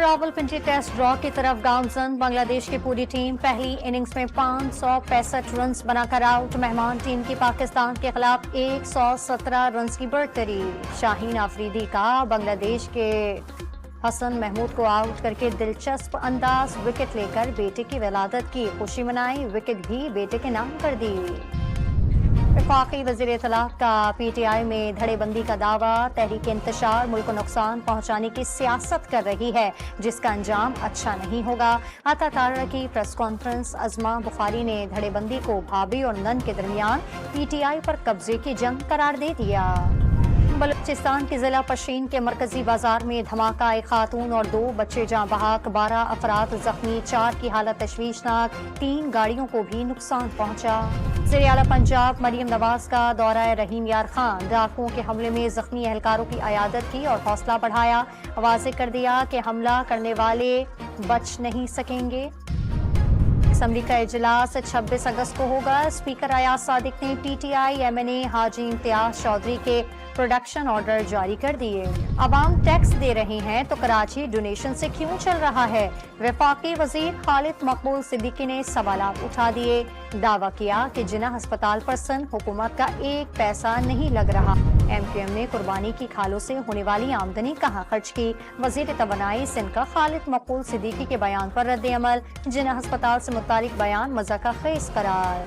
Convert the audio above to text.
Rawalpindi test draw की तरफ गामजन। बांग्लादेश की पूरी टीम पहली इनिंग्स में 565 रन बनाकर आउट। मेहमान टीम की पाकिस्तान के खिलाफ 117 रन की बढ़तरी। शाहीन आफरीदी का बांग्लादेश के हसन महमूद को आउट करके दिलचस्प अंदाज विकेट लेकर बेटे की विलादत की खुशी मनाई। विकेट भी बेटे के नाम कर दी। वफाकी वज़ीर इत्तलात का PTI में धड़ेबंदी का दावा। तहरीक इंतशार मुल्क को नुकसान पहुंचाने की सियासत कर रही है जिसका अंजाम अच्छा नहीं होगा। अता तारा की प्रेस कॉन्फ्रेंस। अजमा बुखारी ने धड़ेबंदी को भाभी और नन के दरमियान PTI पर कब्जे की जंग करार दे दिया। बलूचिस्तान के जिला पशीन के मरकजी बाजार में धमाका। एक खातून और 2 बच्चे जाँ बहक, 12 अफराद जख्मी, 4 की हालत तशवीशनाक। 3 गाड़ियों को भी नुकसान पहुंचा। वज़ीर आला पंजाब मरियम नवाज का दौरा रहीम यार खान। डाकुओं के हमले में जख्मी एहलकारों की अयादत की और हौसला बढ़ाया। वाज़ेह कर दिया कि हमला करने वाले बच नहीं सकेंगे। असम्बली का इजलास 26 अगस्त को होगा। स्पीकर अयाज सादिक ने PTI MNA हाजी इम्तियाज चौधरी के प्रोडक्शन ऑर्डर जारी कर दिए। अवाम टैक्स दे रहे हैं तो कराची डोनेशन से क्यों चल रहा है? वफाकी वजीर खालिद मकबूल सिद्दीकी ने सवालात उठा दिए। दावा किया कि जिन्ना अस्पताल पर सन हुकूमत का 1 पैसा नहीं लग रहा। MQM ने कुर्बानी की खालों से होने वाली आमदनी कहाँ खर्च की? वजीर तवानाई सिंध का खालिद मकबूल सिद्दीकी के बयान पर रद्द अमल। जिन्ना अस्पताल से मुतालिक बयान मज़ाक़ खेज़ करार।